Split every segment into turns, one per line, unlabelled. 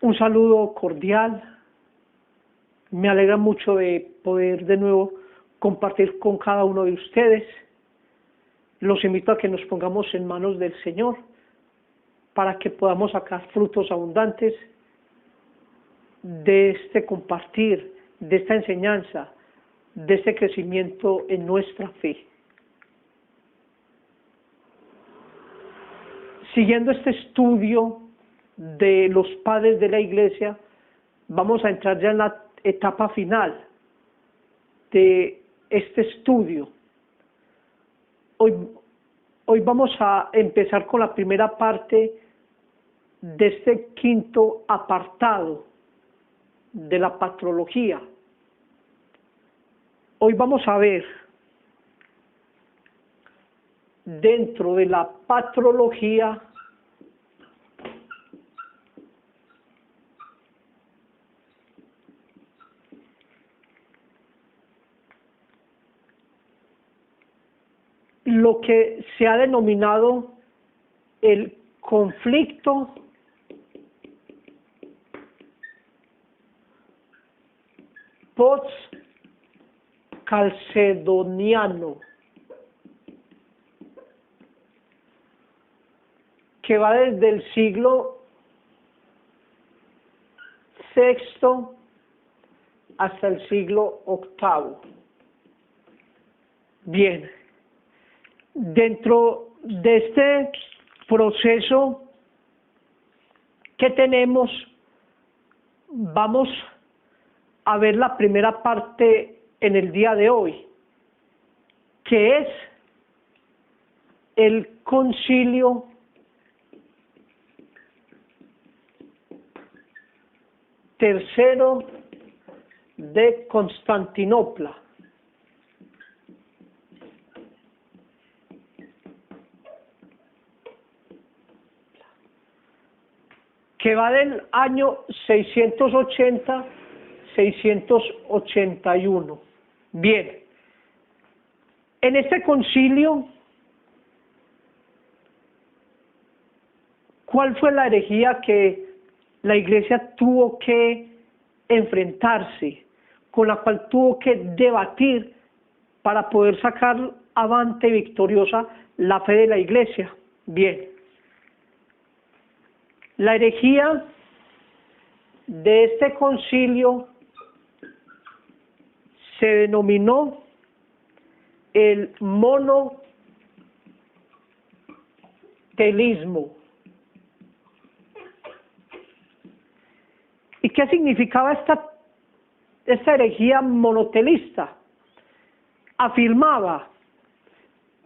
Un saludo cordial. Me alegra mucho de poder de nuevo compartir con cada uno de ustedes. Los invito a que nos pongamos en manos del Señor para que podamos sacar frutos abundantes de este compartir, de esta enseñanza, de este crecimiento en nuestra fe. Siguiendo este estudio de los padres de la Iglesia, vamos a entrar ya en la etapa final de este estudio. Hoy vamos a empezar con la primera parte de este quinto apartado de la patrología. Hoy vamos a ver dentro de la patrología lo que se ha denominado el conflicto post-calcedoniano, que va desde el siglo VI hasta el siglo VIII. Bien, dentro de este proceso que tenemos, vamos a ver la primera parte en el día de hoy, que es el Concilio tercero de Constantinopla, que va del año 680-681. Bien, en este concilio, ¿cuál fue la herejía que la Iglesia tuvo que enfrentarse, con la cual tuvo que debatir para poder sacar avante victoriosa la fe de la Iglesia? Bien, la herejía de este concilio se denominó el monotelismo. ¿Y qué significaba esta herejía monotelista? Afirmaba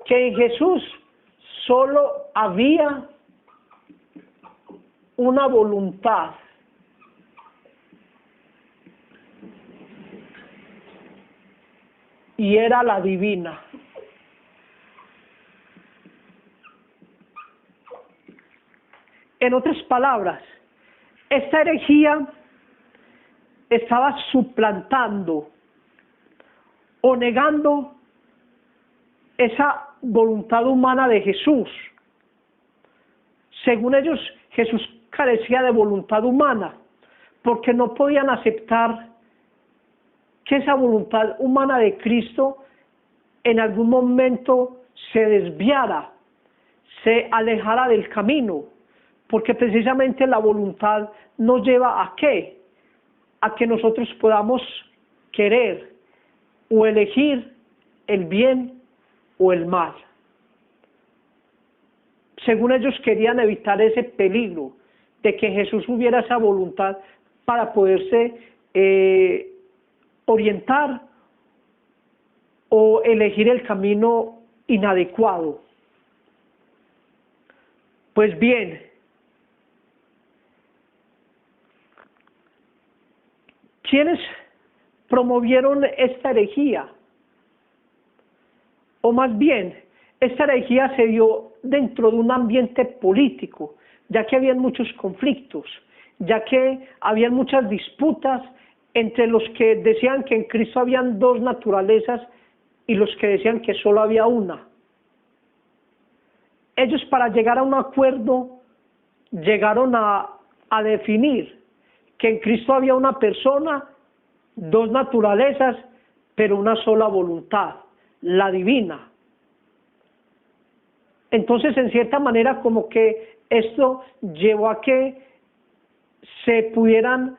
que en Jesús solo había una voluntad, y era la divina. En otras palabras, esta herejía estaba suplantando o negando esa voluntad humana de Jesús. Según ellos, Jesús carecía de voluntad humana, porque no podían aceptar que esa voluntad humana de Cristo en algún momento se desviara, se alejara del camino, porque precisamente la voluntad nos lleva ¿a qué? A que nosotros podamos querer o elegir el bien o el mal. Según ellos querían evitar ese peligro de que Jesús hubiera esa voluntad para poderse orientar o elegir el camino inadecuado. Pues bien, ¿quiénes promovieron esta herejía? O más bien, esta herejía se dio dentro de un ambiente político, ya que habían muchos conflictos, ya que habían muchas disputas entre los que decían que en Cristo habían dos naturalezas y los que decían que solo había una. Ellos, para llegar a un acuerdo, llegaron a definir que en Cristo había una persona, dos naturalezas, pero una sola voluntad, la divina. Entonces, en cierta manera, como que esto llevó a que se pudieran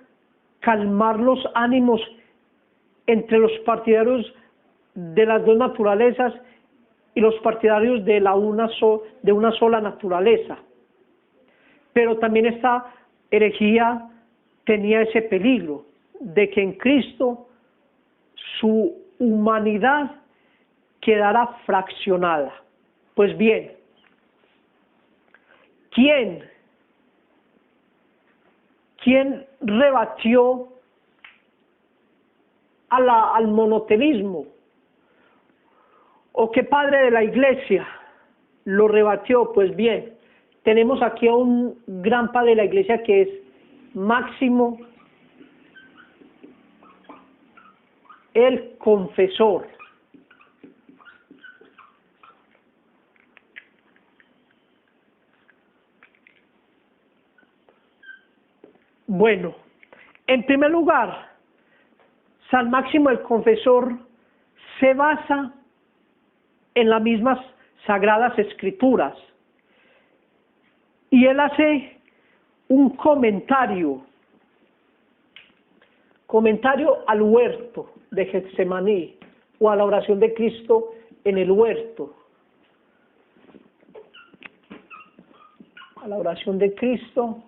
calmar los ánimos entre los partidarios de las dos naturalezas y los partidarios de una sola naturaleza. Pero también esta herejía tenía ese peligro de que en Cristo su humanidad quedara fraccionada. Pues bien, ¿quién rebatió al monoteísmo? ¿O qué padre de la iglesia lo rebatió? Pues bien, tenemos aquí a un gran padre de la iglesia que es Máximo el Confesor. Bueno, en primer lugar, San Máximo el Confesor se basa en las mismas Sagradas Escrituras y él hace un comentario al huerto de Getsemaní o a la oración de Cristo en el huerto. A la oración de Cristo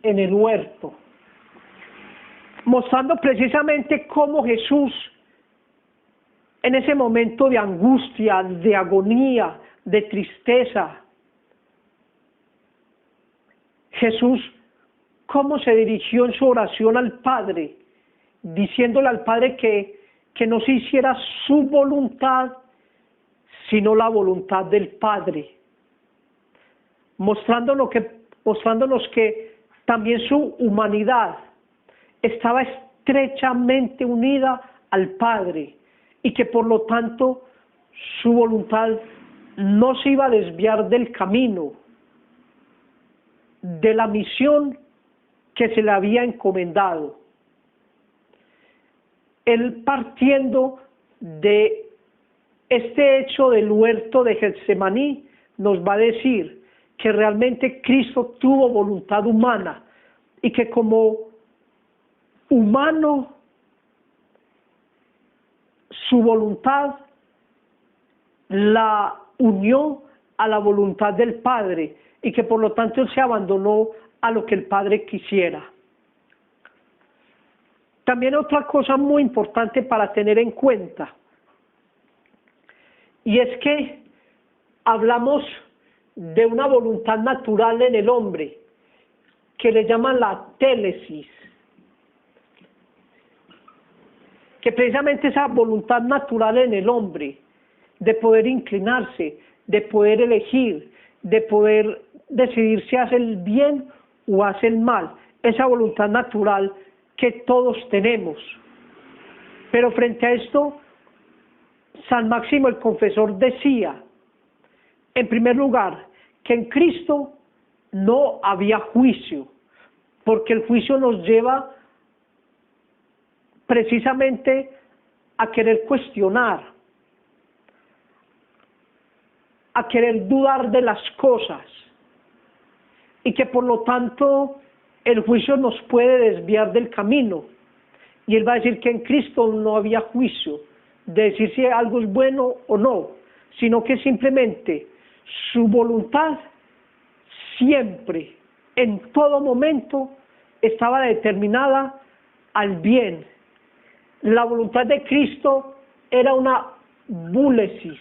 en el huerto, mostrando precisamente cómo Jesús, en ese momento de angustia, de agonía, de tristeza, Jesús, cómo se dirigió en su oración al Padre, diciéndole al Padre que no se hiciera su voluntad, sino la voluntad del Padre, mostrándonos que también su humanidad estaba estrechamente unida al Padre y que por lo tanto su voluntad no se iba a desviar del camino, de la misión que se le había encomendado. Él, partiendo de este hecho del huerto de Getsemaní, nos va a decir que realmente Cristo tuvo voluntad humana y que como humano su voluntad la unió a la voluntad del Padre y que por lo tanto él se abandonó a lo que el Padre quisiera. También otra cosa muy importante para tener en cuenta, y es que hablamos de una voluntad natural en el hombre, que le llaman la télesis, que precisamente esa voluntad natural en el hombre, de poder inclinarse, de poder elegir, de poder decidir si hace el bien o hace el mal, esa voluntad natural que todos tenemos. Pero frente a esto, San Máximo el Confesor decía, en primer lugar, que en Cristo no había juicio, porque el juicio nos lleva precisamente a querer cuestionar, a querer dudar de las cosas, y que por lo tanto el juicio nos puede desviar del camino. Y él va a decir que en Cristo no había juicio, de decir si algo es bueno o no, sino que simplemente su voluntad siempre, en todo momento, estaba determinada al bien. La voluntad de Cristo era una búlesis,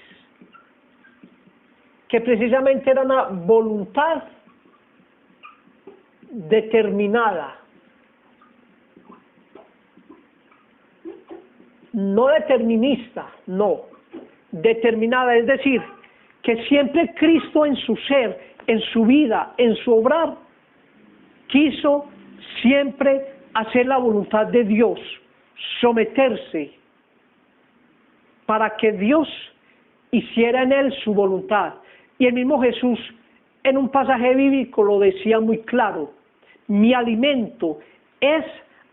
que precisamente era una voluntad determinada, no determinista, no, determinada, es decir, que siempre Cristo en su ser, en su vida, en su obrar, quiso siempre hacer la voluntad de Dios, someterse, para que Dios hiciera en él su voluntad. Y el mismo Jesús, en un pasaje bíblico lo decía muy claro: mi alimento es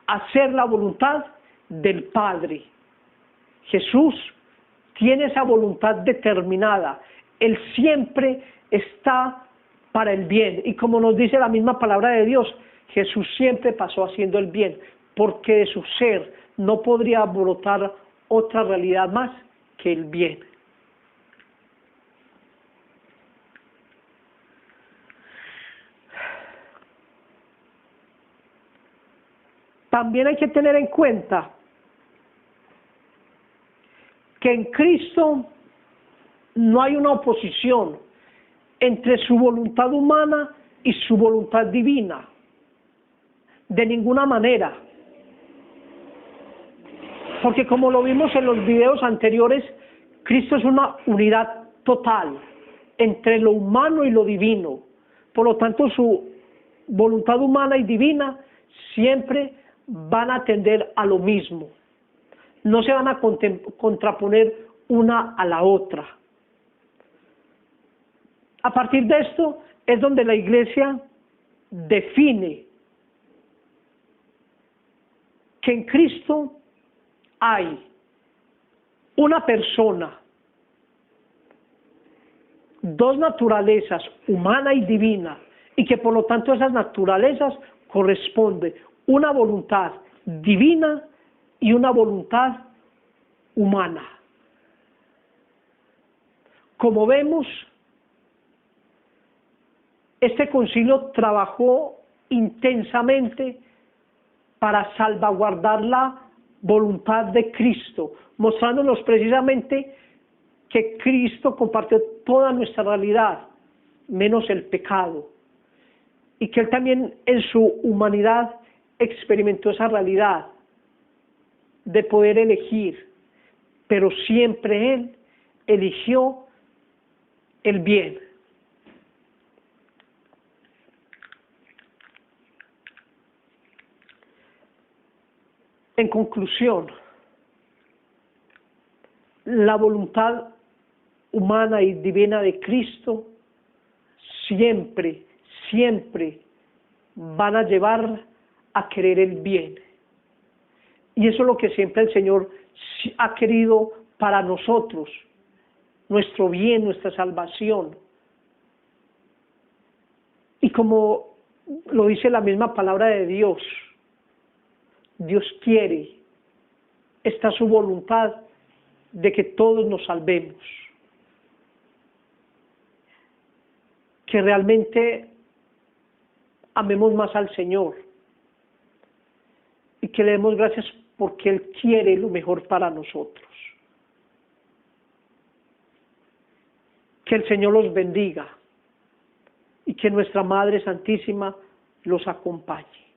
hacer la voluntad del Padre. Jesús tiene esa voluntad determinada. Él siempre está para el bien. Y como nos dice la misma palabra de Dios, Jesús siempre pasó haciendo el bien, porque de su ser no podría brotar otra realidad más que el bien. También hay que tener en cuenta que en Cristo no hay una oposición entre su voluntad humana y su voluntad divina, de ninguna manera. Porque como lo vimos en los videos anteriores, Cristo es una unidad total entre lo humano y lo divino. Por lo tanto, su voluntad humana y divina siempre van a tender a lo mismo. No se van a contraponer una a la otra. A partir de esto es donde la Iglesia define que en Cristo hay una persona, dos naturalezas, humana y divina, y que por lo tanto a esas naturalezas corresponde una voluntad divina y una voluntad humana. Como vemos, este concilio trabajó intensamente para salvaguardar la voluntad de Cristo, mostrándonos precisamente que Cristo compartió toda nuestra realidad, menos el pecado, y que Él también en su humanidad experimentó esa realidad de poder elegir, pero siempre Él eligió el bien. En conclusión, la voluntad humana y divina de Cristo siempre, siempre van a llevar a querer el bien. Y eso es lo que siempre el Señor ha querido para nosotros, nuestro bien, nuestra salvación. Y como lo dice la misma palabra de Dios, Dios quiere, está su voluntad de que todos nos salvemos, que realmente amemos más al Señor y que le demos gracias porque Él quiere lo mejor para nosotros. Que el Señor los bendiga y que nuestra Madre Santísima los acompañe.